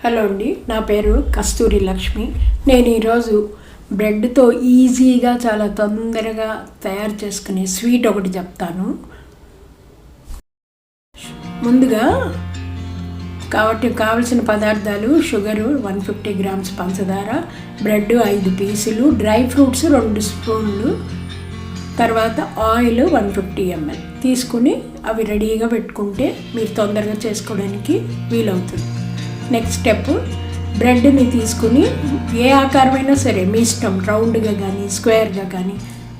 Hello అండి, నా పేరు కస్తూరి లక్ష్మి. నేను ఈరోజు బ్రెడ్తో ఈజీగా చాలా తొందరగా తయారు చేసుకునే స్వీట్ ఒకటి చెప్తాను. ముందుగా కావలసిన పదార్థాలు: షుగరు 150 గ్రామ్స్, పంచదార, బ్రెడ్ 5 పీసులు, డ్రై ఫ్రూట్స్ 2 స్పూన్లు, తర్వాత ఆయిల్ 150 ml తీసుకుని అవి రెడీగా పెట్టుకుంటే మీరు తొందరగా చేసుకోవడానికి వీలవుతుంది. నెక్స్ట్ స్టెప్, బ్రెడ్ని తీసుకుని ఏ ఆకారమైనా సరే మీ ఇష్టం, రౌండ్గా కానీ స్క్వేర్గా కానీ,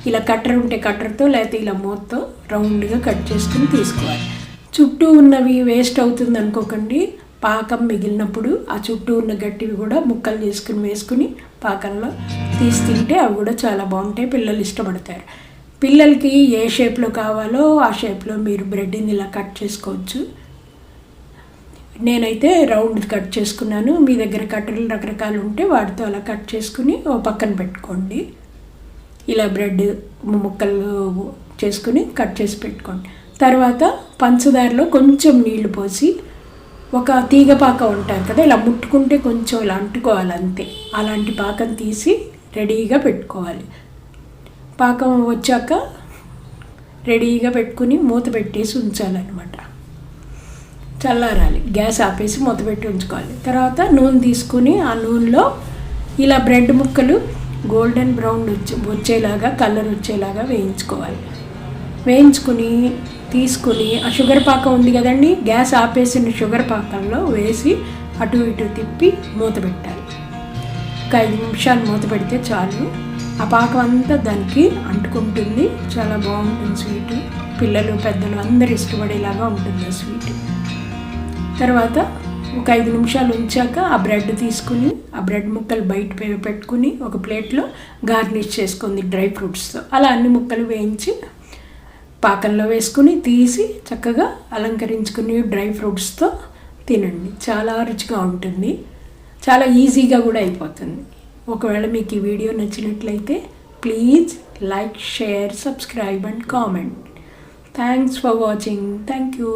ఇలా కట్టర్ ఉంటే కట్టర్తో, లేకపోతే ఇలా మూతతో రౌండ్గా కట్ చేసుకుని తీసుకోవాలి. చుట్టూ ఉన్నవి వేస్ట్ అవుతుంది అనుకోకండి. పాకం మిగిలినప్పుడు ఆ చుట్టూ ఉన్న గట్టివి కూడా ముక్కలు చేసుకుని వేసుకుని పాకంలో తీసి తింటే అవి కూడా చాలా బాగుంటాయి, పిల్లలు ఇష్టపడతారు. పిల్లలకి ఏ షేప్లో కావాలో ఆ షేప్లో మీరు బ్రెడ్ని ఇలా కట్ చేసుకోవచ్చు. నేనైతే రౌండ్ కట్ చేసుకున్నాను. మీ దగ్గర కట్టర్లు రకరకాలు ఉంటే వాటితో అలా కట్ చేసుకుని ఓ పక్కన పెట్టుకోండి. ఇలా బ్రెడ్ ముక్కలు చేసుకుని కట్ చేసి పెట్టుకోండి. తర్వాత పంచదారలో కొంచెం నీళ్లు పోసి, ఒక తీగ పాకం ఉంటారు కదా, ఇలా ముట్టుకుంటే కొంచెం ఇలా అంటుకోవాలి, అంతే. అలాంటి పాకం తీసి రెడీగా పెట్టుకోవాలి. పాకం వచ్చాక రెడీగా పెట్టుకుని మూత పెట్టేసి ఉంచాలన్నమాట. చల్లారాలి, గ్యాస్ ఆపేసి మూత పెట్టి ఉంచుకోవాలి. తర్వాత నూనె తీసుకుని ఆ నూనెలో ఇలా బ్రెడ్ ముక్కలు గోల్డెన్ బ్రౌన్ వచ్చేలాగా, కలర్ వచ్చేలాగా వేయించుకోవాలి. వేయించుకుని తీసుకుని ఆ షుగర్ పాకం ఉంది కదండి, గ్యాస్ ఆపేసిన షుగర్ పాకంలో వేసి అటు ఇటు తిప్పి మూత పెట్టాలి. ఒక 5 నిమిషాలు మూత పెడితే చాలు. ఆ పాకం అంతా దానికి అంటుకుంటుంది. చాలా బాగుంటుంది స్వీట్. పిల్లలు పెద్దలు అందరు ఇష్టపడేలాగా ఉంటుంది ఆ స్వీట్. తర్వాత ఒక 5 నిమిషాలు ఉంచాక ఆ బ్రెడ్ తీసుకుని ఆ బ్రెడ్ ముక్కలు బయట పెట్టుకుని ఒక ప్లేట్లో గార్నిష్ చేసుకుంది డ్రై ఫ్రూట్స్తో. అలా అన్ని ముక్కలు వేయించి పాకంలో వేసుకుని తీసి చక్కగా అలంకరించుకుని డ్రై ఫ్రూట్స్తో తినండి. చాలా రుచిగా ఉంటుంది, చాలా ఈజీగా కూడా అయిపోతుంది. ఒకవేళ మీకు ఈ వీడియో నచ్చినట్లయితే please like, share, subscribe and comment. Thanks for watching. Thank you.